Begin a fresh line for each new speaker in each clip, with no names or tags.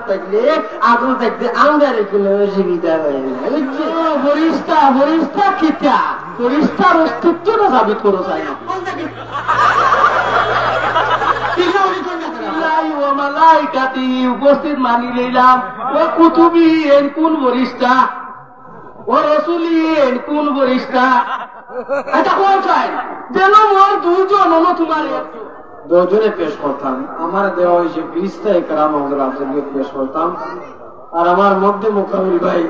থাকলে আগুন থাকতে আমাদের কোনো অসুবিধা হয় না। ফরিস্তা ফরিস্তা কিতা ফরিস্তার অস্তিত্বটা সাবিত করো চাই না। উপস্থিত মানি লইলাম ও কুতুবি এন কোন বরিষ্ঠা ও রসুলি এন কোন বরিষ্ঠা এটা কোন চাই যেন মোর দুজন হলো তোমার দুজনে পেশ করতাম। আমার দেওয়া হয়েছে ফিরিস্তা একরাম আফজলিয়ত পেশ করতাম। আর আমার মধ্যে মোকাবিল ভাই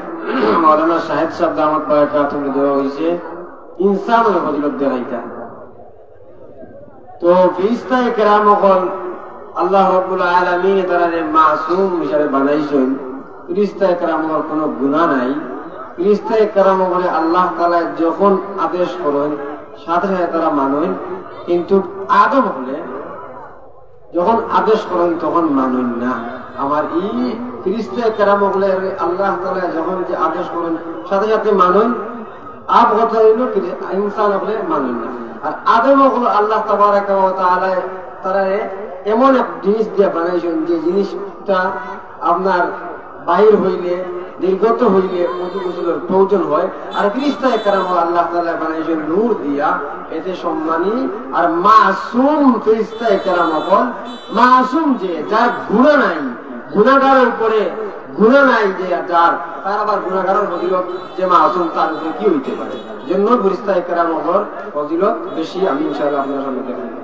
মৌলানা শাহেদ সাহেব দামাত বারাকাতুহু দেওয়া হয়েছে ইনসান ও ফজিলত দেখাইতা। তো ফিরিস্তা একরাম হল আল্লাহ রাব্বুল আলামিন তারা মাসুম হিসাবে বানাইছেন। ফিরিস্তা একরামের কোনো গুনাহ নাই। ফিরিস্তা একরাম বলে আল্লাহ তাআলা যখন আদেশ করেন সাথে সাথে তারা মানেন, কিন্তু আদম হলে যখন আদেশ করেন তখন মানেন না। আমার এই ফিরিস্তা একরাম বলে আল্লাহ তাআলা যখন যে আদেশ করেন সাথে সাথে মানেন, আব কথা হইল ইনসান হলে মানেন না। আর আদম হলো আল্লাহ তাবারাকা ওয়া তাআলা তারা এমন এক জিনিস দিয়ে বানাইছেন যে জিনিসটা আপনার বাহির হইলে নির্গত হইলে মধু গোসলের প্রয়োজন হয়। আর ফিরিস্তা একরাম আল্লাহ তাআলা বানাইছেন নূর দিয়া, এতে সম্মানী আর মাসুম ফিরিস্তা একরাম হল মাসুম যে যার গুনাহ নাই, গুনাহগারের উপরে গুনাহ নাই যে যার তার আবার গুনাহগারের ফজিলত যে মাসুম তার উপরে কি হইতে পারে। জন্য ফিরিস্তা একরাম হল ফজিলত বেশি। আমি ইনশাআল্লাহ আপনার সামনে দেখাবো।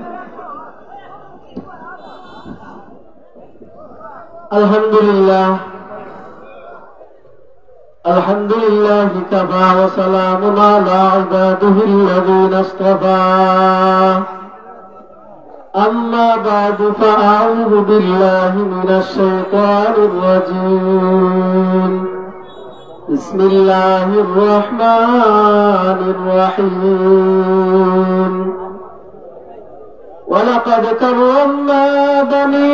আলহামদুলিল্লাহ আলহামদুলিল্লাহ কাফা ওয়া সালামুন আলা ইবাদিহিল্লাযীনা ইসতাফা আম্মা বা'দু ফাআউযু বিল্লাহি মিনাশ শাইতানির রাজীম বিসমিল্লাহির রাহমানির রাহিম ولقد كرمنا بني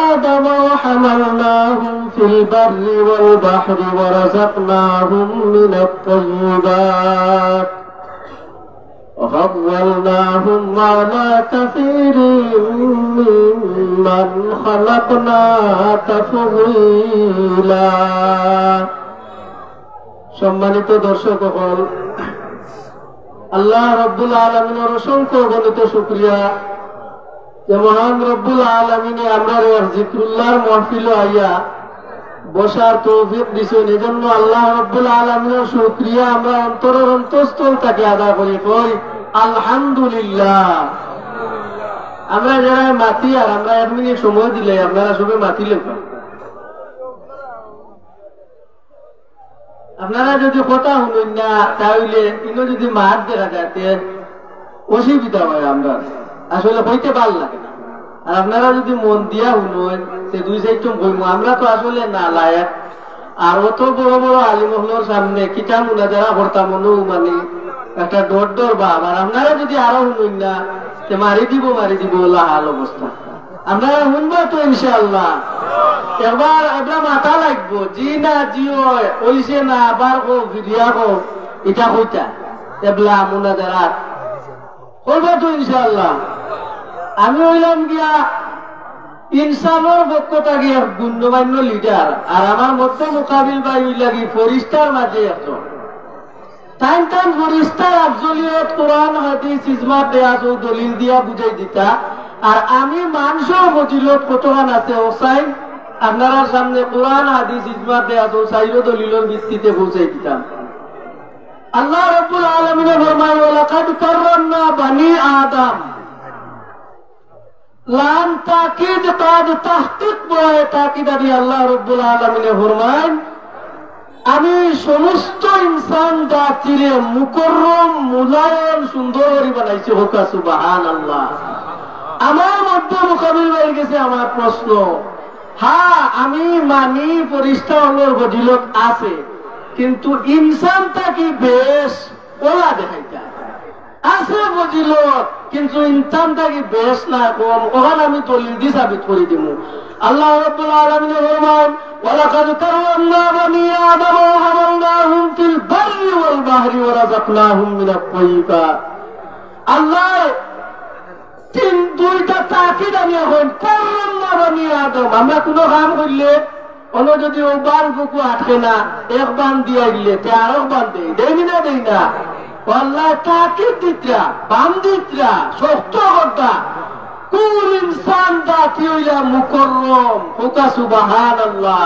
آدم وحملناهم في البر والبحر ورزقناهم من الطيبات وفضلناهم على كثير ممن خلقنا تفضيلا। সম্মানিত দর্শক সকল, আল্লাহ রব্বুল আলামিনের অসংখ্য গণিত শুকরিয়া যে মহান রব্বুল আলামিনে আমরা জিক্রুল্লাহর মাহফিল আইয়া বসার তৌফিক দিছেন। এজন্য আল্লাহ রব্বুল আলামিনের শুকরিয়া আমরা অন্তরের অন্তঃস্থল থেকে আদায় করি কই আলহামদুলিল্লাহ। আমরা যারা মাতি আর আমরা 1 মিনিট সময় দিলে আপনারা সবে মাতিলে আপনারা যদি কথা শুনেন না তাহলে ইনো যদি মাত দেখা যাতে অসুবিধা হয়। আমরা আসলে হইতে ভাল লাগে না। আর আপনারা যদি মন দিয়া শুনেন সে 2-4জন বইমু আমরা তো আসলে না লায়ক। আর অত বড় বড় আলিমহলের সামনে কিতা মুনাজারা করতাম মনো মানে একটা ডর ডর ভাব। আর আপনারা যদি আরো শুনেন না সে মারি দিব লাহাল অবস্থা। আপনারা শুনবো তো ইনশাআল্লাহ। একবার আপনার মাথা লাগবো জি না জি হইছে না আবার ভিডিয়া এটা হইতা এবলা মুনাজারা করবো তো ইনশাআল্লাহ। আমি হইলাম গিয়া ইনসানের পক্ষটা গিয়া গুণ্যমান্য লিডার, আর আমার মধ্যে মোকাবিল ভাই লাগি ফরিস্তার মাঝে একজন টাইম ফরিস্তার আফজলিয়ত কোরআন হাদিস ইজমা দেয়াস ও দলিল দিয়া বুঝাই দিতা। আর আমি মানস ফজিলত কতখান আছে ওসাই আপনার সামনে কোরআন হাদিস ইজমা দেয়াস ও সাইরো দলিলের ভিত্তিতে বুঝাই দিতাম। আল্লাহ রাব্বুল আলামিন ফরমায় ওয়ালাকাদ কাররামনা বনি আদম লাম তাকিদ কাদ তাহকিক বয় তাকিদ দিয়ে আল্লাহ রাব্বুল আলামিন ফরমায় আমি সমস্ত ইনসান জাতিরে মুকররম মুলায়ম সুন্দর করে বানাইছি। হোক সুবহানাল্লাহ। আমার মধ্যে মোকাবিল হয়ে গেছে আমার প্রশ্ন। হ্যাঁ আমি মানি ফরিস্তা হলোর ফজিলত আছে, কিন্তু ইনসানটা কি বেশ ওলা দেখাইতা আছে ফজিলত, কিন্তু ইনসানটা কি বেশ না কম ওখানে আমি দলিল দিয়ে সাবিত করে দিব। আল্লাহ রাব্বুল আলামিন ফরমান ওয়ালাকাদ কাররামনা বনি আদম ওয়া হামালনাহুম ফিল বাররি ওয়াল বাহরি ওয়া রাযাকনাহুম মিনাত তাইয়্যিবাত। আল্লাহ 2টা তাকিদ আমি এখন কাররামনা বনি আদম আমরা কোনো কাম করলে অন্য যদি ও বান বুকু আটকে না এক বান দিয়ে দিলে তে আরো বান দেই না দেই না আল্লাহ তাকে দিতরা বান্দিতরা শক্ত কথা কোন ইনসান জাতি হইলা মুকররম হুকা সুবহানাল্লাহ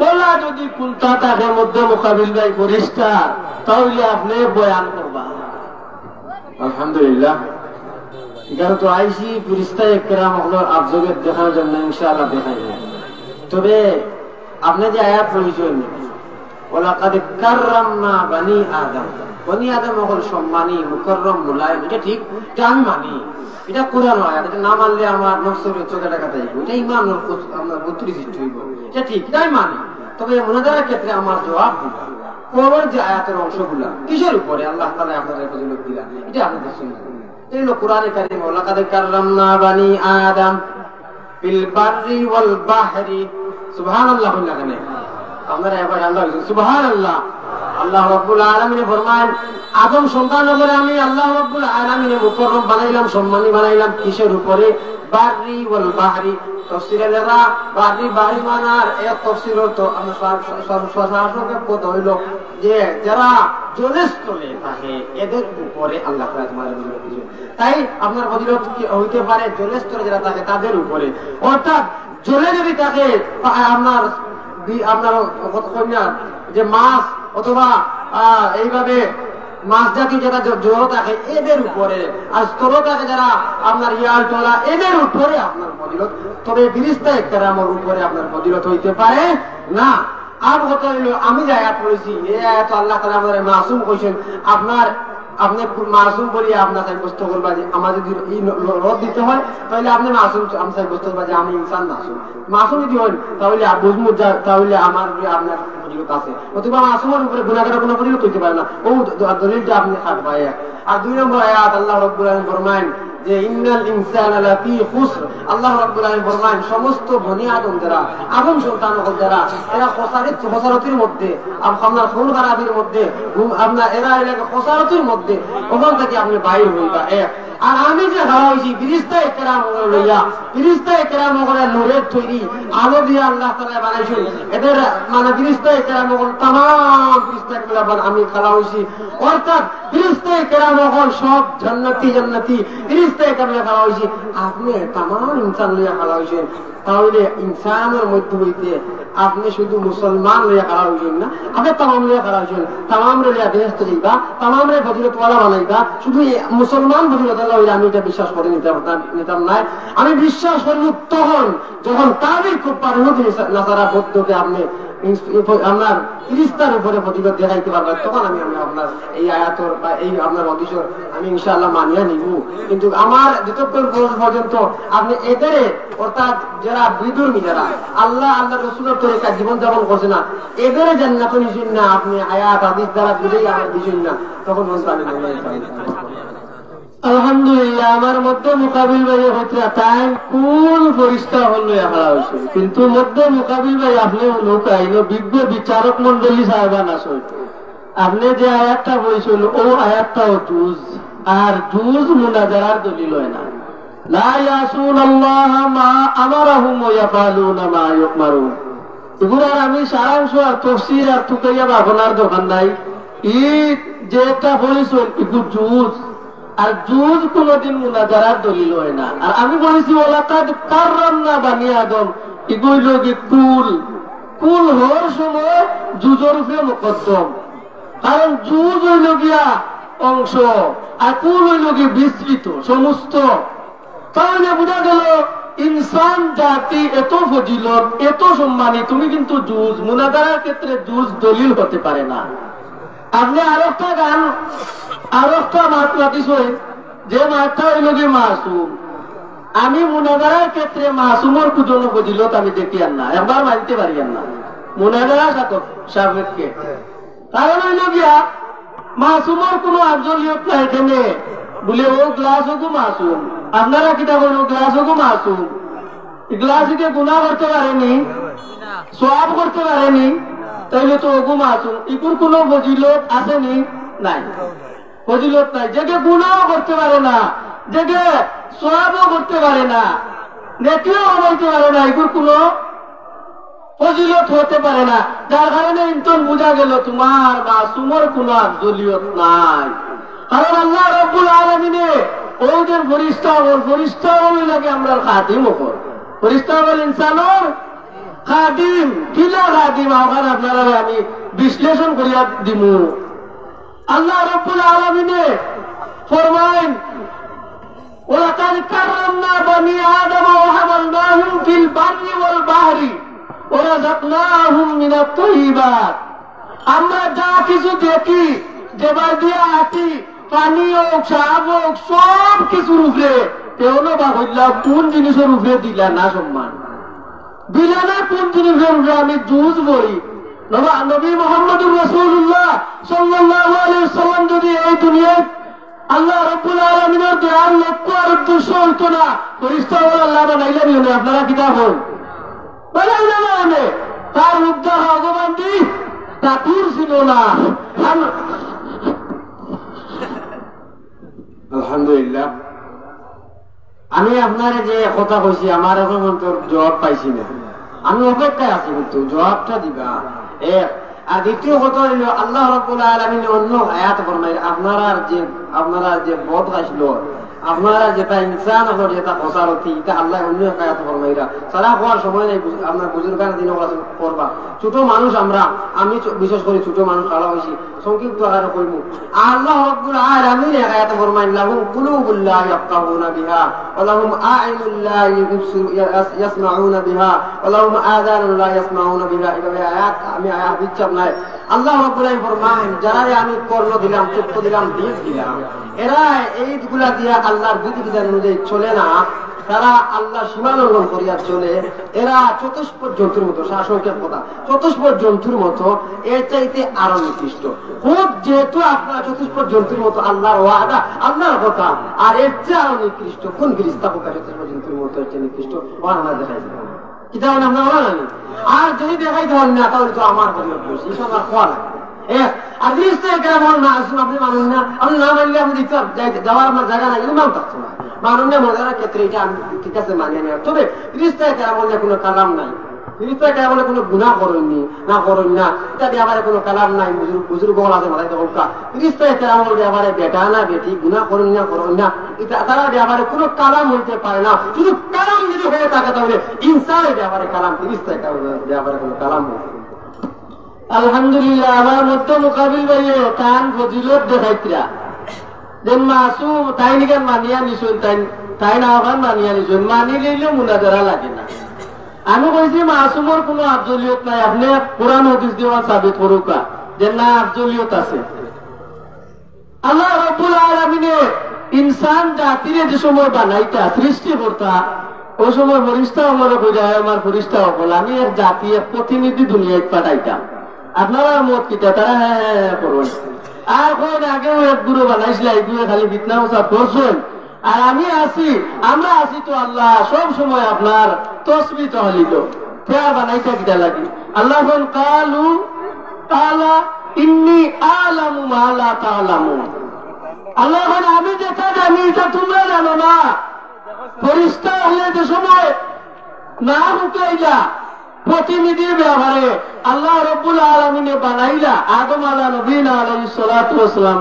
ওলা যদি কুলতা তাদের মধ্যে মোকাবিল ভাই পরিষ্কার তাহলে আপনি বয়ান করবা আলহামদুলিল্লাহ এখানে তো আইসি ফিরিস্তায়ে কেরাম হলো আবজগের দেখার জন্য ইনশাআল্লাহ দেখাই তবে আপনি যে আয়াত পড়েছেন ওয়ালাকাদ কাররামনা বানি আদম বনি আদম হল সম্মানী মুকররম মুলায়ম এটা ঠিক এটা আমি মানি এটা কোরআন আয়াত এটা না মানলে আমার নফসের চোখে টাকা যাইব এটা ইমান আমরা বুদ্ধি সৃষ্টি হইব এটা ঠিক এটাই মানি তবে মুনাজারার ক্ষেত্রে আমার জবাব দিবা পরের যে আয়াতের অংশগুলা কিসের উপরে আল্লাহ তাআলা আপনাদের ফজিলত দিলেন এটা আপনাদের শুনুন এই হলো কোরআনে কারীম ওয়ালাকাদ কাররামনা বানি আদম ফিল বাররি ওয়াল বাহরি সুবহানাল্লাহ বললেন আপনারা এবার আল্লাহ সুবহানাল্লাহ আল্লাহ রাব্বুল আলামিন ফরমান আদম সন্তানদের আমি আল্লাহ রাব্বুল আলামিন মুকররম বানাইলাম সম্মানী বানাইলাম কিসের উপরে বাররি ওয়াল বাহরি তাফসীরেরা বাররি বাহরি মানার এক তাফসীর তো আমরা সরাসরি পদ হইল যে যারা জলস্থলে থাকে এদের উপরে আল্লাহ তাআলা তোমাদের ফজিলত তাই আপনার ফজিলত কি হইতে পারে জলস্থলে যারা থাকে তাদের উপরে অর্থাৎ জলে যদি থাকে আপনার কন্যা যে মাছ অথবা এইভাবে মাছ জাতি যারা জল থাকে এদের উপরে আর স্থল থাকে যারা আপনার ইয়াল টলা এদের উপরে আপনার ফজিলত তবে ফিরিস্তায়ে কেরামের উপরে আপনার ফজিলত হইতে পারে না আর কথা হইল আমি যে আয়াত পড়েছি এই আয়াত আল্লাহ তাআলা আমাদের মাসুম কইছেন আপনার আপনি মাসুম বলি আপনার সাব্যস্ত করবা যে আমার যদি রদ দিতে হয় তাহলে আপনি মাসুম আমি সাব্যস্ত করবা যে আমি ইনসান মাসুম যদি হন তাহলে তাহলে আমার আপনার ফজিলত আছে অথবা মাসুমের উপরে গুনাহগারের কোনো ফজিলত হইতে পারে না ও দলিলটা আপনি খাটবাই আর দুই নম্বর আয়াত আল্লাহ রাব্বুল আলামিন ফরমায়েন যে ইন্নাল ইনসানা লাফি খুসর আল্লাহ রাব্বুল আলামিন ফরমায়েন সমস্ত বনি আদম যারা আদম সন্তান যারা এরা খসারতির মধ্যে আপনার খুন খারাপির মধ্যে আপনার এরা এলাকা খসারতির মধ্যে ওখান থেকে আপনি বাইর হইবা এক আর আমি যে হারা হয়েছি ফিরিস্তায়ে কেরাম লইয়া ফিরিস্তায়ে কেরাম নূরের তৈরি আলো দিয়ে আল্লাহ তাআলা বানাইছেন এদের মানে ফিরিস্তায়ে কেরাম তামাম ফিরিস্তায়ে কেরাম আমি খালা হয়েছি অর্থাৎ ফিরিস্তায়ে কেরাম সব জান্নাতি জান্নাতি ফিরিস্তায়ে কেরাম খালা হয়েছি আপনি তামাম ইনসান লইয়া খালা হয়েছেন তাহলে ইনসানের মধ্যে হইতে আপনি শুধু মুসলমান লইয়া খালা হয়েছেন না আপনি তামাম লইয়া খালা হয়েছেন তামাম লইয়া বেহেশতে যাইবা তামাম রে ফজিলতওয়ালা বানাইবা শুধু মুসলমান ফজিলত আমি এটা বিশ্বাস করে নিতাম নাই আমি বিশ্বাস করি তখন যখন তাদের খুব পারমতি নাসারা বৌদ্ধকে আপনি আপনার ফিরিস্তার উপরে ফজিলত দেখাইতে পারবেন তখন আমি আপনার এই আয়াতর বা এই আপনার অদিশর আমি ইনশাআল্লাহ মানিয়া নিব কিন্তু আমার যতক্ষণ পর্যন্ত আপনি এদের অর্থাৎ যারা বিদুর্মী যারা আল্লাহ রসুলের তরিকা জীবন যাপন করছে না এদের জান্নাত নিছেন না আপনি আয়াত হাদিস দ্বারা বুঝেই আমার দিছেন না তখন আমি আলহামদুলিল্লাহ আমার মধ্যে মোকাবিল ভাই হচ্ছে তাই কোন পরিষ্কার হল হারা হয়েছে কিন্তু মধ্যে মোকাবিল ভাই আপনি লোক আইন বিজ্ঞ বিচারক মন্ডলী সাহেবান আসল আপনি যে আয়াতটা বলছিল ও আয়াতটাও জুজ আর জুজ মুনাজারার দলিল হয় না লা ইয়াসুনাল্লাহ মা আমারাহুম ওয়া ইয়াফালুনা মা ইউমারুন এগুলার আমি সারাংশ আর তাফসীর আর তুকাইয়া বাগনার দোকান নাই এই যেটা বলছিল এগুলো জুজ আর জুজ কোনদিন মুনাজারার দলিল হয় না আর আমি বলেছি ওয়ালাকাদ কাররামনা বানি আদম এগুলো কি কুল হওয়ার সময় জুজের উপরে মুকদ্দম কারণ জুজ হইল গিয়া অংশ আর কুল হইল গিয়ে বিস্তৃত সমস্ত তাহলে বোঝা গেল ইনসান জাতি এত ফজিলত এত সম্মানী তুমি কিন্তু জুজ মুনাজারার ক্ষেত্রে জুজ দলিল হতে পারে না আপনি আরেকটা গান আরেকটা মাত রাখিছেন যে মাঠটা হইল গিয়ে মাসুম আমি মুনাজারার ক্ষেত্রে মাসুমের কোন ফজিলত আমি দেখি আর না একবার মানতে পারি আর না মুনাজারা সাপেক্ষে কারণ হইল গিয়া মাসুমের কোন আফজলিয়ত নাই এখানে বলে ও গ্লাস হোক মাসুম আপনারা কিটা বলেন গ্লাস হোক মাসুম গ্লাস গুনাহ করতে পারেনি সওয়াব করতে পারেনি তাইলে তো ওগু মাসুম ইকুর কোন ফজিলত আসেনি নাই ফজিলত নাই যে গুনাহ করতে পারে না যে সওয়াবও করতে পারে না নেকিও হইতে পারে না, এগুলো কোনো ফজিলত হতে পারে না, যার কারণে ইন্তন বোঝা গেল তোমার মাসুমের কোন আফজলিয়ত নাই। কারণ আল্লাহ রাব্বুল আলামিনে ওদের ফরিস্তা লাগে আমরা খাদিম ওপর ফরিস্তা বল ইনসানের খাদিম কিলা খাদিম আবার আপনারা আমি বিশ্লেষণ করিয়া দিমু। আল্লাহ রাব্বুল আলামিনে ফরমায়েন ওয়ালাকাদ কাররামনা বনি আদম ওয়া হামালনাহুম ফিল বাররি ওয়াল বাহরি ওয়া রাযাকনাহুম মিনাত তাইয়্যিবাত। আমরা যা কিছু দেখি, যেবার দিয়া আছি, পানি হোক, সাপ হোক, সব কিছুর উপরে কেউনো বা হইলা কোন জিনিসের উপরে দিলা না সম্মান দিলা না, কোন জিনিসের উপরে আমি জুজ বলি। নবী মুহাম্মদুর রাসূলুল্লাহ সাল্লাল্লাহু আলাইহি ওয়াসাল্লাম যদি এই দুনিয়ায় আল্লাহ রাব্বুল আলামিনের দেওয়ার লক্ষ্য আর উদ্দেশ্য হইতো না, ফেরেশতা বলে আল্লাহ বানাইলেন না, আপনারা কিতাব হন বানাইলেন না, তার রূপ দেখা ভগবান দি তাকুর ছিল না।
আলহামদুলিল্লাহ, আমি আপনার যে কথা কইছি আমার এখন জবাব পাইছি না, আমি অপেক্ষায় আছি, কিন্তু জবাবটা দিবা এক। আর দ্বিতীয় কথা হইল আল্লাহ রাব্বুল আলামিন অন্য আয়াত ফরমায় আপনারা যে বদ গাইছিল, আপনারা যেটা ইনসান আপনার যেটা খসারতি, এটা আল্লাহ অন্য আয়াত ফরমাইরা সারা হওয়ার সময় নেই। আপনার বুজুর্গান দিন করবা, ছোট মানুষ আমরা, আমি বিশেষ করে ছোট মানুষ খাওয়া হয়েছি, সংক্ষিপ্ত আকারে কইব। আল্লাহ রাব্বুল আলামিন আয়াত ফরমায় লাহুম কুলুবুল লা ইয়াফকাহুনা বিহা ওয়া লাহুম আ'ইনুল লা ইয়াসমাউনা বিহা ওয়া লাহুম আযানুন লা ইয়াসমাউনা বিহা। এভাবে আয়াত আমি আয়াত দিচ্ছি আপনার। আল্লাহ রাব্বুল আলামিন ফরমায় যারা আমি কর্ণ দিলাম, চক্ষু দিলাম, দিল দিলাম, এরা এইগুলা দিয়া আল্লাহর বিধিবিধান অনুযায়ী চলে না, তারা আল্লাহ সীমা লঙ্ঘন করিয়া চলে, এরা চতুষ্পদ জন্তুর মতো, শাসকের কথা চতুষ্পদ জন্তুর মতো, এর চাইতে আরো নিকৃষ্ট। খুব যেহেতু আপনার চতুষ্পদ জন্তুর মতো আল্লাহর ওয়াদা, আল্লাহর কথা, আর এর চেয়ে আরো নিকৃষ্ট কোন ফেরেশতা পোকা চতুষ্পদ জন্তুর মতো এর চেয়ে নিকৃষ্ট ওয়াদা দেখাইছে কিতাব আমরা ওলা জানি। আর যদি দেখাইতে হন না তাহলে তো আমার পরিবার বসে এইসব আর খোয়া লাগে। আর আপনি মানুষ না, আপনি না মানলে আপনি যাওয়ার আমার জায়গা নাই, কিন্তু মানতে পারছো না মানুষ না মজার ক্ষেত্রে এটা আমি ঠিক আছে মানিয়ে নেওয়া। তবে ফিরিস্তায় কেমন কোনো কালাম নাই, ফিরিস্তায় কেমন কোনো গুণা করেননি না করেন না, এটা ব্যাপারে কোনো কালাম নাই। বুজুর্গ আছে মাথায় তো হোকা ফিরিস্তায় কেমন ব্যাপারে বেটা না বেটি গুণা করেন না করেন না, এটা তারা ব্যাপারে কোনো কালাম হইতে পারে না। শুধু কালাম যদি হয়ে থাকে তাহলে ইনসানের ব্যাপারে কালাম, ফিরিস্তায় ব্যাপারে কোনো কালাম হইতে।
আলহামদুলিল্লাহ, আমার মধ্যে মোকাবিল ভাইয়ে তান ফজিলত দেখাইতরা যেন মাসুম তাই নিকেন মানিয়া নিছুন, তাই না ওখান মানিয়া নিছুন, মানি লইলেও মুনাজারা লাগে না। আমি কইছি মাসুমর কোনো আফজলিয়ত নাই, আপনি কোরআন হাদিস দিয়ে সাবিত করুকা যে না আফজলিয়ত আছে। আল্লাহ রাব্বুল আলামিনে ইনসান জাতিরে যে সময় বানাইতা সৃষ্টি করতা, ওই সময় ফরিস্তা আমার বোঝায়, আমার ফরিস্তা হল আমি এক জাতি এক প্রতিনিধি দুনিয়ায় পাঠাইতাম। আপনারা মত কিতা তারা হ্যাঁ করবেন। আর কোন আগেও এক গুরু বানাইছিল, এই গুরু খালি বিতনা ওসা করছেন। আর আমি আছি, আমরা আছি তো আল্লাহ সব সময় আপনার তসবি তহলিত ফেয়ার বানাইতে কিটা লাগি। আল্লাহ কালু তাআলা ইন্নী আ'লামু মা লা তা'লামুন। আল্লাহ আমি যেটা জানি এটা তোমরা জানো না। ফেরেশতা হয়ে যে সময় না হুকাইলা প্রতিনিধির ব্যাপারে আল্লাহ রাব্বুল আলামিন বানাইলা আদম আলা নবীনা আলাইহিস সালাতু ওয়াস সালাম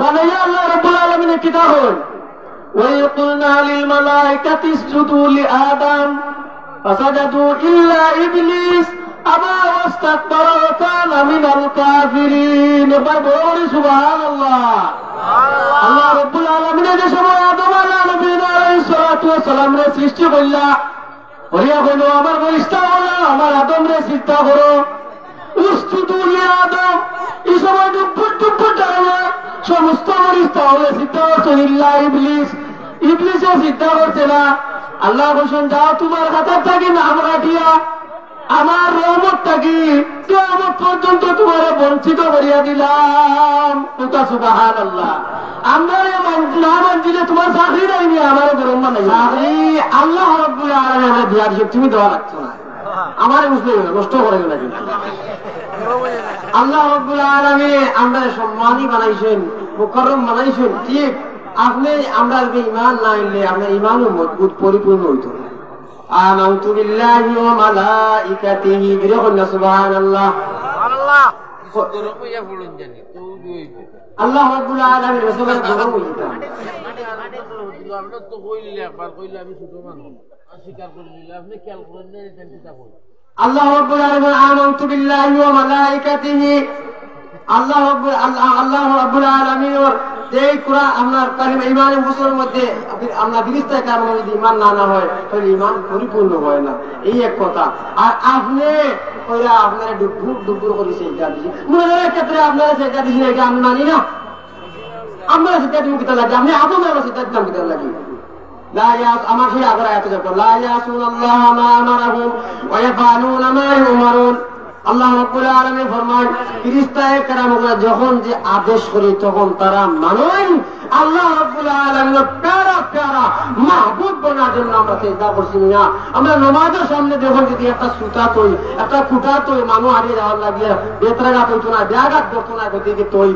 বানাইয়া আল্লাহ রাব্বুল আলামিন কিতা হল ওয়া কুলনা লিল মালাইকাতি ইসজুদু লি আদম ফাসাজাদু ইল্লা ইবলিস আবা ওয়াস্তাকবারা ওয়া কানা মিনাল কাফিরিন। এবার বলি সুবহানাল্লাহ। আল্লাহ রাব্বুল আলামিন যে সময় আদম আলা নবীনা আলাইহিস সালাতু ওয়াস সালাম রে সৃষ্টি কইলা হরিয়া কইল আমার ফেরেশতা হলো আমার আদম রে চিন্তা করো উসজুদু লি আদম। এই সময় ডুবুট ডালা সমস্ত ফেরেশতা হলে চিন্তা করছে ইল্লা ইবলিস, ইবলিসে চিন্তা করছে না। আল্লাহ বলেন যাও তোমার খাতার থাকি নাম রাখিয়া আমার রহমত থাকি কিয়ামত পর্যন্ত তোমার বঞ্চিত করিয়া দিলাম। সুবহানাল্লাহ। আমরা না মানছিলে তোমার চাকরি নাইনি, আমার গরম বানাই আল্লাহ রাব্বুল আলামিন দিয়ার তুমি দেওয়া লাগছো না, আমার মুসলিম নষ্ট করে গেল। আল্লাহ রাব্বুল আলামিন আমরা সম্মানী বানাইছেন, মুকাররম বানাইছেন, ঠিক। আপনি আমরা ইমান না আনলে আপনার ইমানও মজবুত পরিপূর্ণ হইত না।
আমানতু বিল্লাহি ওয়া মালাইকাতিহি বিরহনা সুবহানাল্লাহ
সুবহানাল্লাহ তোর কইয়া পড়ুন জানি তো হইবে
আল্লাহ রাব্বুল আলামিন রাসূলের গরম হইতাম
আমরা তো কইলে একবার কইলে আমি ছোট মানুষ স্বীকার করে নিলে আপনি খেয়াল করেন না এটা চিন্তা করেন
আল্লাহ রাব্বুল আলামিন আমানতু বিল্লাহি ওয়া মালাইকাতিহি আল্লাহ রাব্বুল আলামিনের যে কুরআন আপনার কারিম ঈমানের মুসলমানের মধ্যে আমরা ফেরেশতা কারণে যদি ঈমান না হয় তাহলে ঈমান পরিপূর্ণ হয় না এই এক কথা আর আপনি ওরা আপনারা ডুবুর করে সেটা দিছি মুনাফিকের ক্ষেত্রে আপনারা সেটা দিছেন এটা আমি মানি না আমরা সেটা দিব কিতা লাগে আপনি আপনারা সেটা দিতাম কিতা লাগে لا يعص আমার সেই আগের আয়াতে দেখো لا يعصون الله ما أمرهم ويفعلون ما يؤمرون আল্লাহ রাব্বুল আলামিন ফরমান ফেরেশতায়ে কেরামরা যখন যে আদেশ করে তখন তারা মানেন আল্লাহ রাব্বুল আলামিনের প্যারা প্যারা মাহবুব বানার জন্য আমরা চেষ্টা করছি না আমরা নামাজের সামনে যখন যদি একটা সুতা তৈ একটা ফুটা তৈ মানুষ হারিয়ে যাওয়ার লাগিয়ে বেতরাঘাত হইতো না ব্যাঘাত করতো না গতিকে তৈ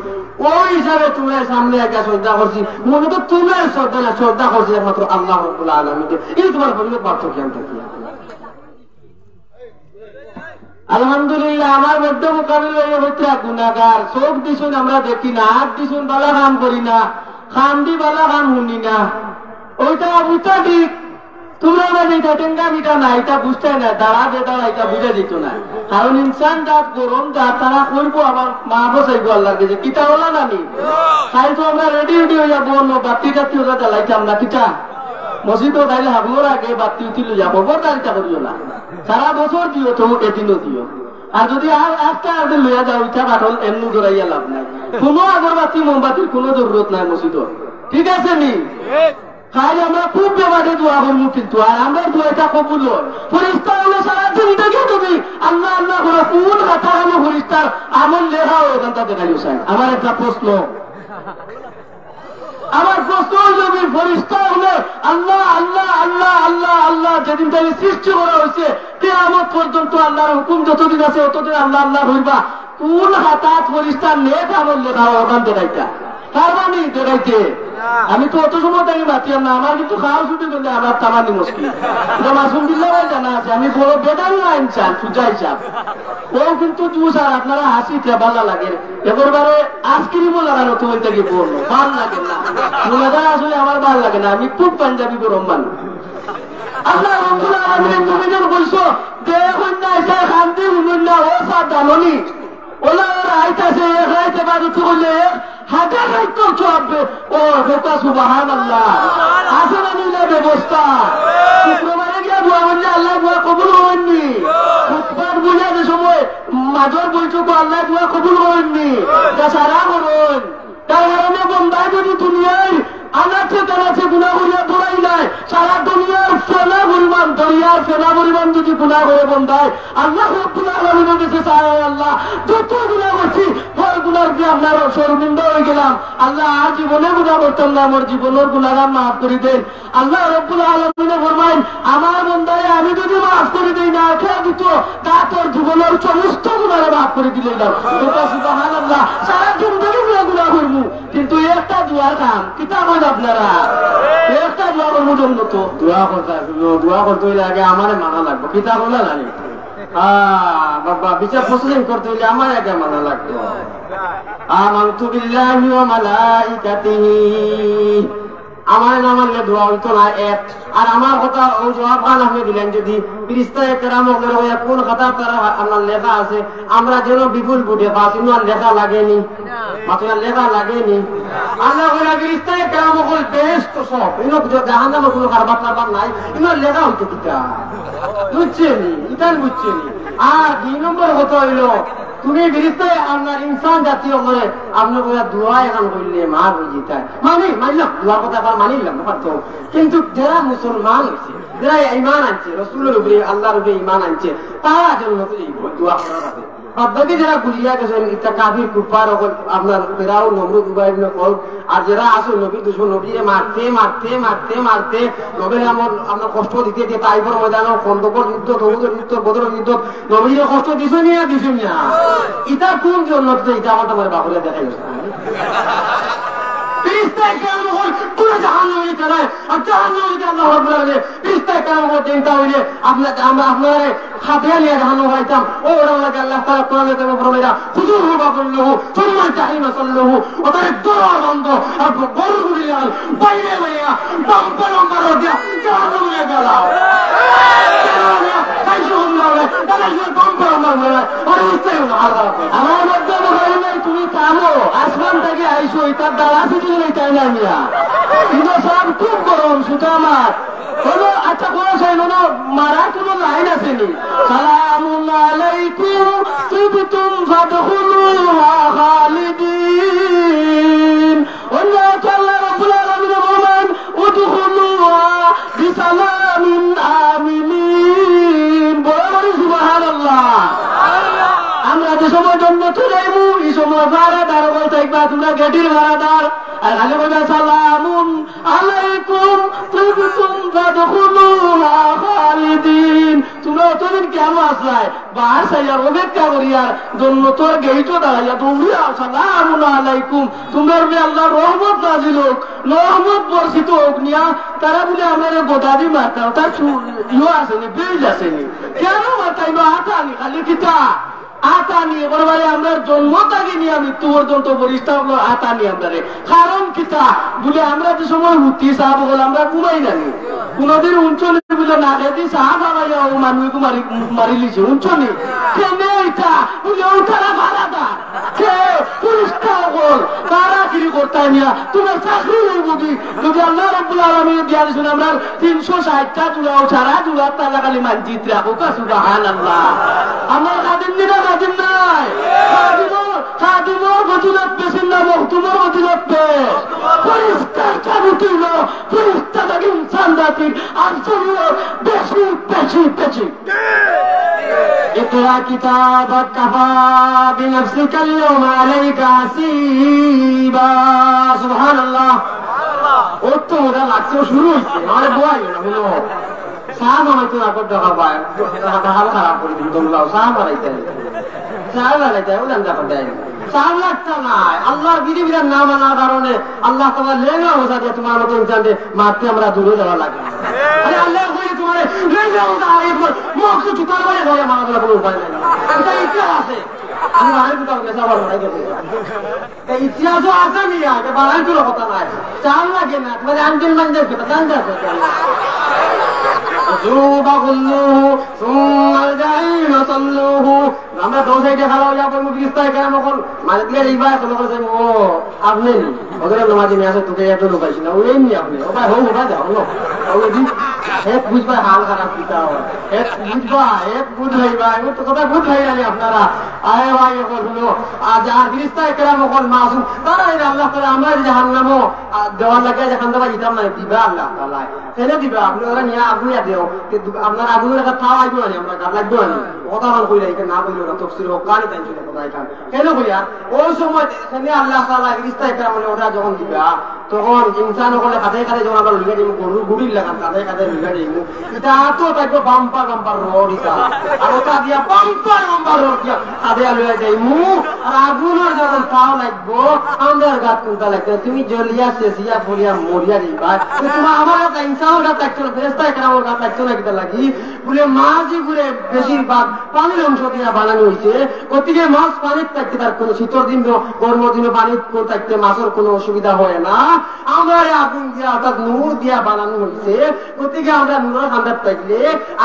ওই হিসাবে তোমার সামনে একটা শ্রদ্ধা করছি মনে তো তোমার শ্রদ্ধা না শ্রদ্ধা করছি একমাত্র আল্লাহ রাব্বুল আলামিনকে এই তোমার পরিণত পার্থক্য কি আলহামদুলিল্লাহ আমার মধ্যে মোকাবিলা হচ্ছে গুনাহগার চোখ দিছুন আমরা দেখি না হাত দিছুন বালা কাম করি না খান দি বালা কাম শুনি না ওইটা বুঝতে ঠিক তোমরা মানে এটা টেঙ্গা মিটা না এটা বুঝতে না দাঁড়া বেদাড়া এটা বুঝে দিত না কারণ ইনসান জাত গরম জাত তারা করবো আমার মা বসাইবো আল্লাহর কাছে কিতা হলা নানি তাই তো আমরা রেডি রেডি হয়ে যাবো বাতি টাতি ওরা জ্বালাইতাম না কিটা মসজিদও তাইলে হাবলোর আগে বাতি উঠিল যাবো বরদারিতা করিও না সারা বছর দিও তোমার এদিনও দিও আর যদি আর একটা আগে লইয়া যাও ইচ্ছা কাঠল এমনি জোরাইয়া লাভ নাই কোনো আগরবাতি মোমবাতির কোনো জরুরত নাই মসজিদর ঠিক আছে নি খাই আমরা খুব বেবাদে দোয়া করবো কিন্তু আর আমরা দোয়াটা কবুল ফরিস্তা হলো সারা জিন্দগি তুমি আল্লাহ আল্লাহ করে কোন কথা হলো ফরিস্তার আমল লেখাও এখানটা দেখাইও চাই আমার একটা প্রশ্ন আমার প্রশ্ন জমি ফরিস্তা হলে আল্লাহ আল্লাহ আল্লাহ আল্লাহ আল্লাহ যেদিন থেকে সৃষ্টি করা হয়েছে কিয়ামত পর্যন্ত আল্লাহর হুকুম যতদিন আছে ততদিন আল্লাহ আল্লাহ হইবা কোন হাতাত ফরিস্তার নেক আমল লেখাও ওখান দেখাইতা তার মানে দেখাইতে আমি তো অত সময় তাকে বাঁচিলাম না আমার কিন্তু খাওয়া ছুটি করলে আমার তামানি মুশকিল মাসুম দিল্লা জানা আছে আমি বড় বেদাল না ইনসান সুজা হিসাব ও কিন্তু জুস আর আপনারা হাসিতে ভালো লাগে এবারে আইসক্রিমও লাগানো তো ওইটা কি বলবো ভাল লাগে না মুনাদা আসলে আমার ভাল লাগে না আমি খুব পাঞ্জাবি গরম মানুষ আল্লাহ রাব্বুল আলামিন তুমি যখন বলছো দেখুন না এসে শান্তি শুনুন না ও সাত জাননি ওলা আইতাছে রাইতে বাড়ি চলে হাজার রাইতো চলবে ও বেটা সুবহানাল্লাহ আসলে নিলে ব্যবস্থা শুক্রবারে গিয়ে দোয়া করলে আল্লাহ দোয়া কবুল হয়নি খুতবার বুঝে যে সময় মাঝর বৈঠক আল্লাহ দোয়া কবুল হয়নি তা সারা করুন তার কারণে বন্ধায় যদি দুনিয়ায় আনাচে কানাচে গুণা করিয়া দৌড়াই নাই সারা দুনিয়ার ফেনা পরিমাণ দরিয়ার ফেনা পরিমাণ যদি গুণা করে বন্ধায় আল্লাহ রাব্বুল আলামিনের কাছে চায় আল্লাহ যত গুণা করছি ওই গুণার দিয়ে আপনার শর্মিন্দ হয়ে গেলাম আল্লাহ আর জীবনে গুণা করতাম না আমার জীবনের গুণাগার মাফ করে দেন আল্লাহ রাব্বুল আলামিনে ফরমাইন আমার বন্ধায় আমি যদি মাফ করে দেই না খেয়ে দিত তা তোর জীবনের সমস্ত গুণারে মাফ করে দিলে না সুবহানাল্লাহ সারা জিন্দগি গুণা করবো কিন্তু একটা দোয়ার কাম কিতাব আপনারা একটা দোয়া করবো জন্য তো দোয়া করতে হইলে আগে আমার মানা লাগবে কিতাব হলে লাগে বাবা বিচার প্রসেসিং করতে হইলে আমার আগে মানা লাগবে আমানতু বিল্লাহি ওয়া মালাইকাতিহি আমার না মানলে দোয়া হইতো না এক আর আমার কথা ও জবাব খান আপনি দিলেন যদি ফেরেশতায়ে কেরাম কোন কথা তারা আপনার লেখা আছে আমরা যেন বিপুল বুঝে পাচ্ছি না লেখা লাগেনি মাত্র লেখা লাগেনি আল্লাহ বলে ফেরেশতায়ে কেরাম বল বেহেশত সব ইনো জাহান্নামে কোনো কারবার নাই ইনো লেখা হইতো কিটা বুঝছেন এটা বুঝছেন আর দুই নম্বর কথা হইল তুমি ফেরেশতায়ে আপনার ইনসান জাতীয় মানে আপনি বলে দোয়া এখন করলে মা বুঝিতায় মানলাম দোয়ার কথা আবার মানিলাম পারতো কিন্তু যারা মুসলমান হয়েছে যারা ঈমান আনছে রাসূলের উপরে আল্লাহর উপরে ঈমান আনছে তারা জন্য তো এই দোয়া করা হবে বাকি যারা গুলিয়া গেছেন এটা কাফির কুফার আপনার ফেরাও নমরুদ উবাই ইবনে কলব আর যারা আছে নবীর দুশমন নবীরে মারতে মারতে মারতে মারতে নবীর আপনার কষ্ট দিতে দিতে তাইফের ময়দানে খন্দকের যুদ্ধ তহুদের যুদ্ধ বদরের যুদ্ধ নবীরে কষ্ট দিছে না এটা কোন জন্য এটা আমার তোমার বাপরে দেখাই গেছে ফেরেশতায়ে কেরাম হল পুরো জাহান্নামী তারায় আর জাহান্নামীকে আল্লাহ রাব্বুল আলামিন ফেরেশতায়ে কেরাম হল চিন্তা হইলে আপনারে খাতিয়া নিয়ে জাহান্নাম হইতাম ওরা লাগে আল্লাহ তাআলা কোরআনে তেমন ফরমাইরা খুজুহু বাকুল্লুহু সুম্মা জাহিমা সাল্লুহু ওদের দরবার বন্ধ আর গরুগুলি লাল বাইরে বাইরে বাম্পার বাম্পার দিয়া জাহান্নামে গেলাও
আমার মধ্যে বলে নাই তুমি কামো আসমান থেকে আইসো তার দ্বারা ফিটি নেই তাই না মিয়া কিন্তু সব খুব গরম শুধু আমার হলো আচ্ছা বলো সেই হলো মারা কোনো লাইন আসেনি সালামুন আলাইকুম তিবতুম ফাদখুলুহা খালিদিন আল্লাহ তাআলা রাব্বুল আলামিন বলেন উদখুলুহা বিসালামিন আমিনিন বলো সুবহানাল্লাহ। আমরা যে সময় জন্য চলেইমু এই সময় ভাড়াদার বলতে একবা তোমরা গেটির ভাড়াদার আর খালি বলবে সালামুন আলাইকুম তিবতুম ফাদখুলুহা খালিদিন তোমরা অতদিন কেন আসলাই বাহার সাইয়ার অপেক্ষা করিয়ার জন্য তোর গেইটো দাঁড়াইয়া দৌড়িয়া সালামুন আলাইকুম তোমরা আল্লাহর রহমত নাজিল হোক রহমত বর্ষিত হোক নিয়া তারা বলে আমাদের গোদাদি মারতাম তার ইয়ে আসেনি বেজ আসেনি কেন মারতাইল আটা আনি খালি কিতা আতা নিয়ে বলবারে আমরা জন্ম থেকে নিয়ে মৃত্যু পর্যন্ত বরিষ্ঠা হলো আতা নিয়ে আমরা কারণ কিতা বলে আমরা যে সময় উঠি সাহাব বল আমরা ঘুমাই নানি কোনদিন উঞ্চনি বলে না খেতে সাহাব আমাইয়া ও মানুষকে মারি লিছে উঞ্চনি কেনে এটা বলে ওঠারা ভাড়াটা কে পুলিশটা বল কারাগিরি করতে নিয়া তোমার চাকরি হইব কি যদি আল্লাহ রাব্বুল আলামিন দিয়া দিছেন আমরা 360টা জুড়াও ছাড়া জুড়ার তালা খালি মসজিদ রাখো সুবহানাল্লাহ আমার কাদিন দিনা কাদিন নাই খাদিমর ফজিলত পেছেন না মখতুমর ফজিলত পেশ পরিষ্কার চাবুতি হলো পরিষ্কার থাকে ইনসান জাতির আর চলিও বেশি বেশি বেশি اقرأ كتابك كفى بنفسك اليوم عليك حسيبا سبحان الله ওতো ওরা লাগছে শুরু হইছে আরে বয় না হলো সাহাব হয়তো আপদ দেখা পায় হাল খারাপ করে দিন তোমরাও সাহাব আইতে সাহাব আইতে ওরা দেখা দেয় সাহাব লাগতা না আল্লাহর বিধিবিধান না মানার কারণে আল্লাহ তাআলা লেগা ওজা দিয়ে তোমার মতো ইনসানকে মারতে আমরা দূরে যাওয়া লাগে আরে আল্লাহ কইলে তোমার লেগা ওজা আইবো মুখ চুকার করে ধরে মারার কোনো উপায় নাই এটা ইতিহাস আছে আমি আরে কথা বলতে সবার মনে গেছে এই ইতিহাস আছে মিয়া এটা বাড়াই কোনো কথা নাই চাল লাগে না মানে আনজন মানে কথা জানতে আছে আমরা দোষাইটা খারাপ হইয়া পড়বো বিস্তার কেন এখন মাঝে দিয়ে এই ভাই কোনো কথা ও আপনি ওদের নামাজি নিয়ে আসে তোকে এত লোকাইছি না ওই নি আপনি ও ভাই হোক ভাই যাও এক বুঝবা হাল খারাপ দিতে হয় এক বুঝবা এক বুঝ ভাইবা এবার তো কথা বুঝ ভাই জানি আপনারা আরে ভাই এখন হলো আজ আর বিস্তার কেরাম এখন মাসুম তারা আল্লাহ তাআলা আমরা জাহান্নামও দেওয়ার লাগে যেখান থেকে দিতাম না দিবা আল্লাহ তাআলা এনে দিবা আপনি ওরা নিয়ে আগুয়া দেও কিন্তু আপনার আগুনের একটা তাও আইব না আমরা গাল লাগবে না কথা মান কইরা এটা না কইলো না তফসির হোক কানি তাই ছিল কথা এটা কেন কইয়া ওই সময় এখানে আল্লাহ তাআলা বিস্তার কেরাম ওটা যখন দিবা তখন ইনসান হলে কাঁধে কাঁধে যখন আমরা লিখে দিব গরু গুড়ির লাগান কাঁধে কাঁধে লিখে দিব এটা তো থাকবে বাম্পার বাম্পার রোড এটা আর ওটা দিয়া বাম্পার বাম্পার রোড দিয়া কাঁধে লয়ে যাইমু আর আগুনের যখন তাও লাগবো আমাদের গাত কোনটা লাগবে তুমি জ্বলিয়া শেষিয়া ফলিয়া মরিয়া দিবা তোমার আমার একটা ইনসানের গাত লাগছে না ফেরেশতা কেরামের গাত লাগছে না কিটা লাগি বলে মাছই ঘুরে বেশিরভাগ পানির অংশ দিয়া বানানো হয়েছে গতিকে মাছ পানির থাকতে তার কোনো শীতর দিন গরম দিনে পানি থাকতে মাছের কোনো অসুবিধা হয় না আমরা আগুন দিয়া অর্থাৎ নূর দিয়া বানানো হয়েছে গতিকে আমরা নূরের ঠান্ডা থাকলে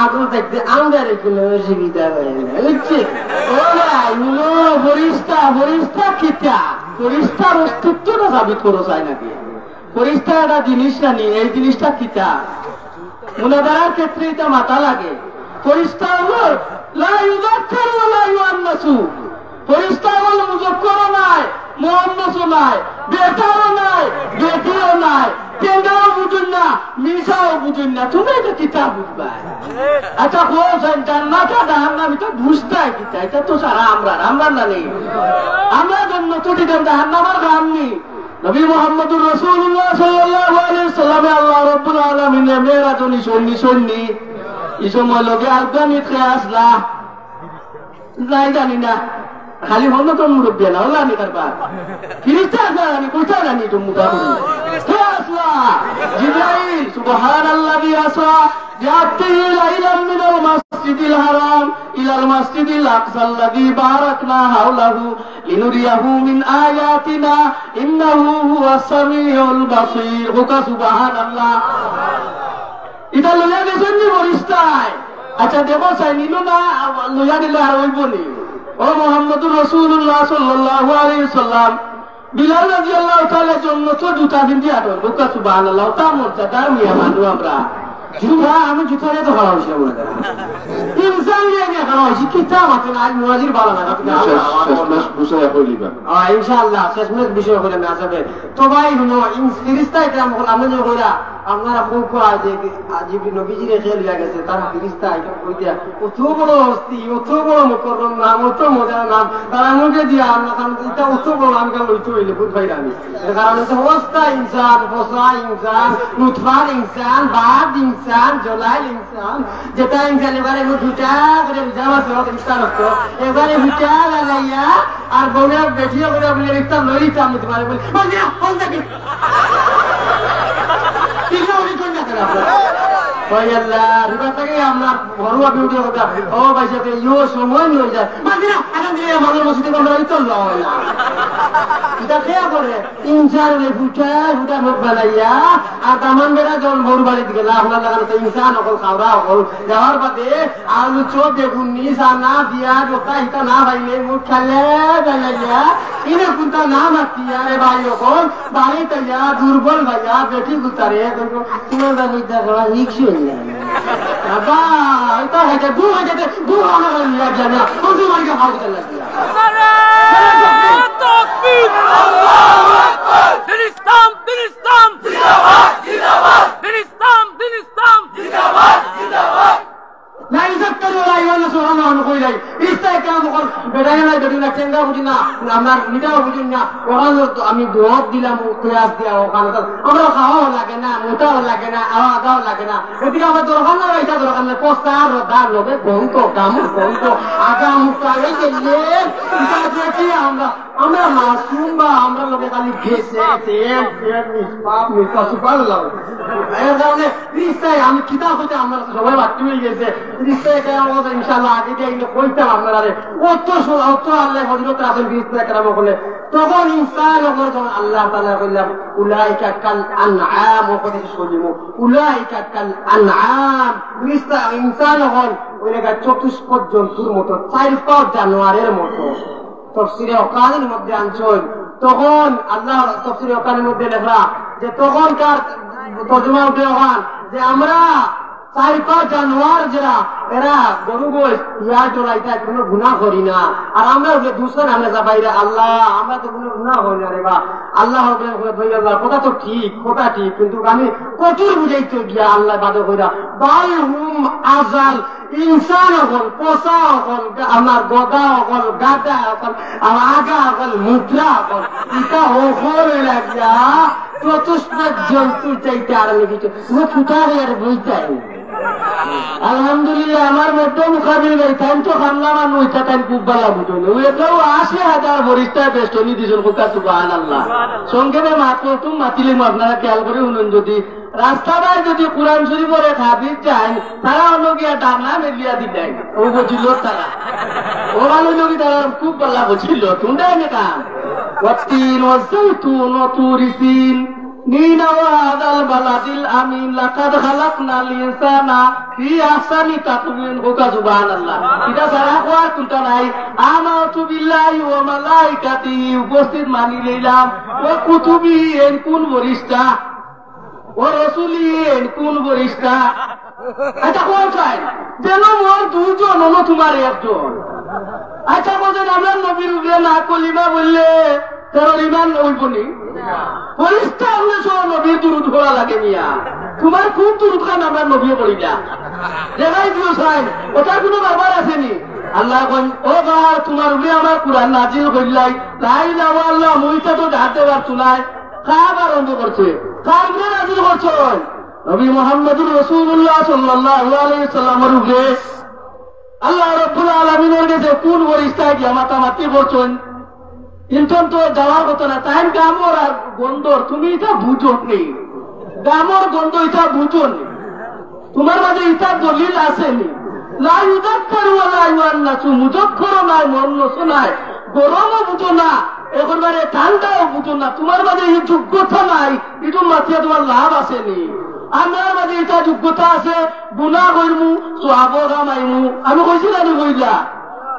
আগুন থাকতে আমাদের কোনো অসুবিধা হয় না বুঝছি ফরিস্তা ফরিস্তা কিতা ফরিস্তার অস্তিত্বটা সাবিত করো চাই নাকি ফরিস্তা একটা জিনিস জানি এই জিনিসটা কিতা মুনাদারার ক্ষেত্রে এটা মাথা লাগে ফরিস্তা হল ফরিস্তা হল মুজক্করও নাই মোহাম্মদও নাই বেটারও নাই বেটিও নাই কেন্দ্রও বুঝুন না মিশাও বুঝুন না তুমি এটা কিতা বুঝবা আচ্ছা বলছেন জান্নাতা জাহান্নাম এটা বুঝতাই কিতা এটা তো সারা আমরা না নেই আমরা জন্য তো দিতাম জাহান্নামের কাম নেই নবী মুহাম্মদুর রাসূলুল্লাহ সাল্লাল্লাহু আলাইহি সাল্লামে আল্লাহ রাব্বুল আলামিন মেরাজনি শুননি এই সময় লোকে আফগানিতে আসলা নাই জানি না খালি হল তো মুরব্বী না হল আমি কারবার ফিরিস্তা আমি কোথায় জানি তো মুদা করি জিবরাইল সুবহানাল্লাযী আসরা বিআবদিহি লাইলাম মিনাল মাসজিদিল হারাম ইলাল মাসজিদিল আকসাল্লাযী বারাকনা হাওলাহু লিনুরিয়াহু মিন আয়াতিনা ইন্নাহু হুয়াস সামিউল বাসীর ওয়া সুবহানাল্লাহ এটা লইয়া গেছেন নি ফেরেশতায় আচ্ছা দেখো চাই নিল না লইয়া দিলে আর হইব নি ও মুহাম্মদুর রাসূলুল্লাহ সাল্লাল্লাহু আলাইহি ওয়াসাল্লাম বিলাল রাদিয়াল্লাহু তাআলা জন্য তো জুতা পিন্দি আটো ওয়া সুবহানাল্লাহ তা মর্যাদার মিয়া মানু আমরা জুতা আমি জুতা নিয়ে তো ভালো হইছে বলে ইনসান নিয়ে ভালো হইছে কিতাব আছে না মুয়াজির ভালো না শেষমেশ বিষয় হইলিবা ইনশাআল্লাহ শেষমেশ বিষয় হইলে না যাবে তো ভাই হলো ফেরেশতা এটা আমরা যে কইরা আপনারা খুব কয় যে আজিবি নবীজির খেল হয়ে গেছে তারা ফেরেশতা এটা কইতা কত বড় হস্তি কত বড় মুকররম নাম কত মজার নাম তারা মুখে দিয়া আমরা এটা কত বড় নাম কেন লইতে হইলে বুঝ ভাই আমি এর কারণে তো হস্তা ইনসান ফসা ইনসান নুতফা ইনসান বাদ ইনসান জলাইল ইনসান যেটা ইনসান এবারে দুটা করে বুঝাবা সব ইনসান হতো এবারে দুটা লাগাইয়া আর বউরা বেঠিয়া করে বলে রিস্তা লইতা আমি তোমারে বলি বল ফোন দেখি আমরা ঘরোয়া ভিডিও ও ভাই সাথে ইও সময় নিয়ে যায় মানুষ মসজিদে এটা খেয়া করে ইনসান ফুটা ফুটা মুখ বানাইয়া আর দামান বেড়া যখন ভোর বাড়ি দিকে আপনার লাগানো তো ইনসান অকল খাওয়া অকল যাওয়ার বাদে আলু চোখ বেগুন না দিয়া জোতা ইটা না ভাইলে মুখ খেলে বানাইয়া ইনে কুন্তা না মাতিয়া রে ভাই অকল বাড়ি তাইয়া দুর্বল ভাইয়া বেটি গুতারে তোমার বাবু দেখা রিক্স হয়ে যায় বাবা এটা হয়েছে দু হয়ে যেতে দু আমার লাগিয়া না ওই মালিকে ভাগ দিতে লাগিয়া আমি দোয়াত দিলাম প্রয়াস দিয়া ওখানে আমরা খাওয়াও লাগে না মোটাও লাগে না আগাও লাগে না ওদিকে আমার দরকার না এটা দরকার না পস্তা রোদার লোকে গন্ত গামু গন্ত আগা মুখা এই গেলে আমরা আমরা মাসুম বা আমরা লোকে খালি ঘেসে এর কারণে রিস্তায় আমি কিতাব হইতে আমরা সবাই বাড়তি হয়ে গেছে রিস্তায় আমাদের ইনশাল্লাহ আগে দিয়ে এগুলো কইতাম আপনারা অত আল্লাহ হজরত আসেন রিস্তায় কেরাম বলে তখন ইনসান যখন আল্লাহ তাআলা কইলাম উলাইকা কাল আনআম ওকে সলিমু উলাইকা কাল আনআম রিস্তা ইনসান হল ওই লেখা চতুষ্পদ জন্তুর মতো 4 পা জানোয়ারের মতো তফসিরে ওকানের মধ্যে আনছেন তখন আল্লাহ তফসিরে ওকানের মধ্যে লেখা যে তখনকার তর্জমা উঠে ওখান যে আমরা 4 জানোয়ার যারা এরা গরু গোস ইয়া চড়াইটা কোনো গুনাহ করি না আর আমরা দুসরা আমরা যাবাইরা আল্লাহ আমরা তো কোনো গুনাহ করি না রে বা আল্লাহ কথা তো ঠিক কথা ঠিক কিন্তু আমি কঠোর বুঝাইতে গিয়া আল্লাহ বাদে কইরা বাল হুম আজাল ইনসান হল পোষা হল আমার গদা হল গাদা হল আমার আগা হল মুদ্রা হল এটা হল লাগিয়া চতুষ্পদ জন্তু চাইতে আর আমি কিছু ফুটারে আর বইটাই আলহামদুলিল্লাহ আমার মধ্যে মুখাবিল নেই তাই তো খামলা মানুষ তাই খুব ভালো বুঝুন এটাও 80,000 বরিষ্ঠায় বেষ্টনী দিয়েছেন কোথা সুবহানাল্লাহ সংক্ষেপে মাত্র মাতিলে আপনারা খেয়াল করে শুনুন যদি রাস্তাটায় যদি কোরআন শরীফের হাদিস চাই তারা হলো গিয়া ডানা মেলিয়া দিলেন ও বুঝিল তারা ও ভালো লোক তারা খুব ভালো বুঝিল তুন্ডাই না কাম ওয়াতিন ওয়াজাইতুন ওয়াতুরিসিন من هذا البلد الأمين لقد خلقنا الإنسان في أحسن تقويم سبحان الله إذا سرقوا كنت ناي آمنت بالله وملائكته উপস্থিত মানি নিলাম وكتبه إن كن বরিষ্ঠা ورسوله إن كن বরিষ্ঠা এটা কোন চাই যেন মোর দুজন হলো তোমার একজন আচ্ছা বলেন আমরা নবীর উপরে না কলিমা বললে তোর ইমান হইবনি ফেরেশতা হলে সব নবীর দুরূদ পড়া লাগে মিয়া তোমার খুব দুরূদ খান আমরা নবী পড়ি না দেখাই দিও সাইন ওটা কোনো ব্যাপার আসেনি আল্লাহ কই ও বাবা তোমার উপরে আমার কুরআন নাজিল হইলাই লা ইলাহা ইল্লাল্লাহ মুইতা তো ডাকতে পারছো না কার আরম্ভ করছে কার উপরে নাজিল করছো নবী মুহাম্মদুর রাসূলুল্লাহ সাল্লাল্লাহু আলাইহি সাল্লামের উপরে আল্লাহ রাব্বুল আলামিনের কাছে কোন ফেরেশতা গিয়া মাতামাতি করছেন ইনতন তো যাওয়ার কথা না তাই গামর আর গন্ধর তুমি এটা বুঝো নি গামর গন্ধ এটা বুঝো নি তোমার মাঝে এটা দলিল আসেনি লা ইউযাক্কারু ওয়া লা ইউআন্নাসু মুযাক্কারও নাই মুআন্নাসও নাই গরমও বুঝো না একেবারে ঠান্ডাও বুঝো না তোমার মাঝে এই যোগ্যতা নাই এটা মাতিয়া তোমার লাভ আসেনি আমার মাঝে এটা যোগ্যতা আছে গুনাহ করমু সওয়াবও কামাইমু আমি কইছি না কইলা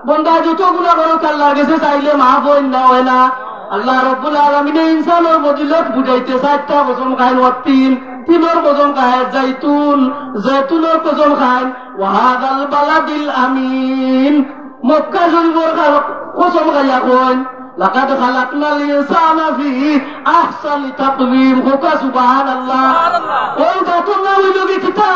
বন্দা যত গুনাহ করো আল্লাহর কাছে চাইলে মাফ হয় না হয় না আল্লাহ রাব্বুল আলামিন ইনসানের ফজিলত বুঝাইতে চারটা কসম খায় তিনের কসম খায় জৈতুনের কসম খায় ওয়াহাদাল বালাদিল আমিন মক্কা শরীফের কসম খাইয়া কই লাকাদ খালাকনাল ইনসানা ফি আহসানি তাকওয়িম হোকা সুবহানাল্লাহ ওই দাতুর নাম হইল কি কিতা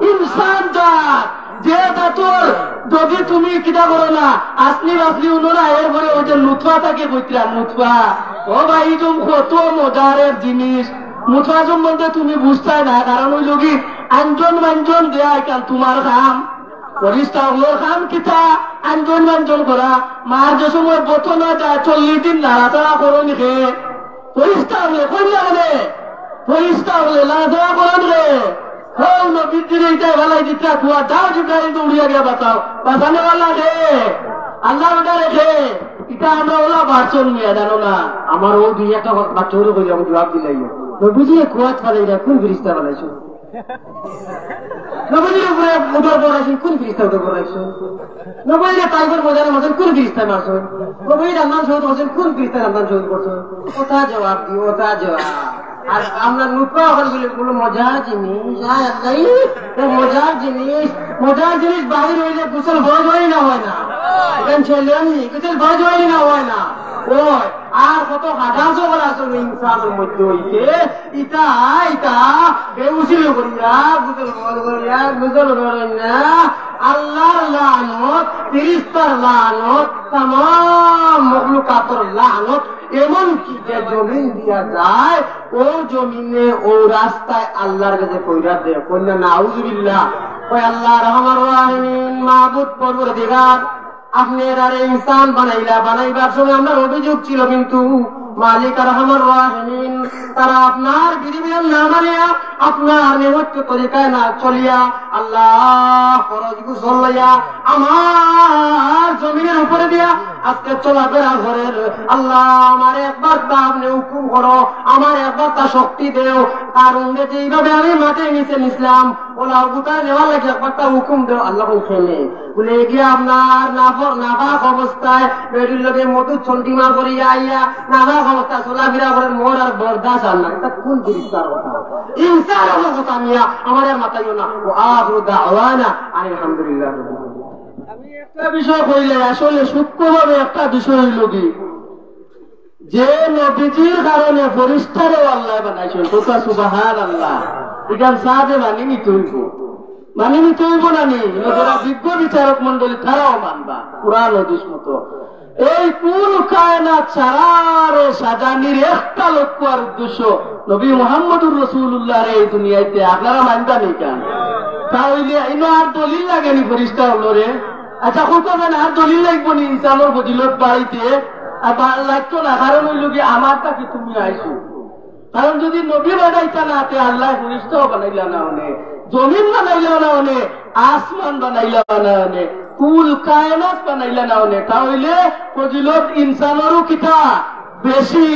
ইনসান জাত যে দাতুর যদি তুমি কিটা করো না আসলি উনো না এরপরে ওই যে লুৎফা থাকে কইতরা লুৎফা ও ভাই তুমি কত মজারের জিনিস মুথা সম্বন্ধে তুমি বুঝতে না কারণ ওই লোক আঞ্জন দেয় কাল তোমার কাম পরিষ্টা হলো কাম কিতা আঞ্জন করা মার যে সময় বতো না যায় 40 দিন নাড়াচাড়া করো নিখে পরিষ্টা হলে কইলে বলে পরিষ্টা হলে নাড়াচাড়া করো নিখে হও নবীর দিনে এটাই ভালাই দিতে কুয়া যাও জিব্রাইল দৌড়িয়া গিয়া বাঁচানো আল্লাহ রে আল্লাহ ওটা রেখে এটা আমরা ওলা বাঁচন নিয়ে জানো না
আমার ও দুই একটা বাচ্চা হলো কই আমি জবাব দিলাই বুঝিয়ে কুয়াত ফেলাইরা কোন ফিরিস্তা বানাইছো নবীর উপরে মোটর বড়াইছো কোন ফিরিস্তা উঠে বড়াইছো নবীর টাইগার মজার মতন কোন ফিরিস্তা মারছো নবীর আল্লাহ শহীদ হোসেন কোন ফিরিস্তা আল্লাহ শহীদ করছো ওটা জবাব দিও ওটা জবাব আর আমরা লুকা হল মজার জিনিস মজার জিনিস বাহির হইলে গোসল বয়স হয় না হয় না এখানে ছেলেনি গোসল বয়স হয় না হয় না ওই আর কত হাজার করা আসলে ইনসানের মধ্যে হইতে ইটা বেউসিল করিয়া গোসল করেন না আল্লাহর লানত ফেরেশতার লানত তামাম মখলুকাতের লানত এমন কি যে জমিন দিয়া যায় ও জমিনে ও রাস্তায় আল্লাহর কাছে কইরা দেয় কইলা নাউযুবিল্লাহ ওই আল্লাহ রহমান রহিম মাবুদ পরওয়ারদিগার আপনি এরারে ইনসান বানাইবার সময় আমার অভিযোগ ছিল কিন্তু মালিক রহমান রহিম তারা আপনার বিধিবিধান না মানিয়া আপনার নিহত তরিকায় না চলিয়া আল্লাহ ফরজ গোসল লইয়া আমার জমিনের উপরে দিয়া আজকে চলাফেরা ঘরের আল্লাহ আমার একবার তা আপনি হুকুম করো আমার একবার তা শক্তি দেও আর যে এইভাবে আমি মাঠে নিচে নিছিলাম ওলা গুটায় নেওয়ার লাগে একবার তা হুকুম দেও আল্লাহ খেলে বলে গিয়ে আপনার নাফাক অবস্থায় বেডির লোকে মধু ছন্টিমা করিয়া আইয়া নাফাক অবস্থা চলাফেরা করেন মোর আর বরদাস্ত আর না এটা কোন ফিরিস্তার কথা ইনসান কথা নিয়া আমার মাথায় না ও আখিরু দাওয়ানা আলহামদুলিল্লাহ।
আমি একটা বিষয় কইলে আসলে সূক্ষ্মভাবে একটা বিষয় হইল কি যে নবীজির কারণে ফেরেশতারও আল্লাহ বানাইছেন তোতা সুবহানাল্লাহ এখান সাথে মানি নিতে হইব না নি যারা বিজ্ঞ বিচারক মন্ডলী তারাও মানবা কুরআন হাদিস মতো এই কুল কায়নাত সারারে সাজানির একটা লক্ষ্য আর উদ্দেশ্য নবী মুহাম্মদুর রাসূলুল্লাহর এই দুনিয়াতে আপনারা মানবা নি কেন তাহলে ইনো আর দলিল লাগেনি ফেরেশতা হলো রে আচ্ছা কইতেন আর দলিল লাগবো নি ইনসানের ফজিলত বাড়িতে আর লাগতো না কারণ হইল কি আমারটা কি তুমি আইছো কারণ যদি নবী বানাইতা না তে আল্লাহ ফেরেশতাও বানাইলা না অনে জমিন বানাইলা না অনে আসমান বানাইলা না অনে কুল কায়নাত বানাইলা না অনে তাহলে ফজিলত ইনসানেরও কিতা বেশি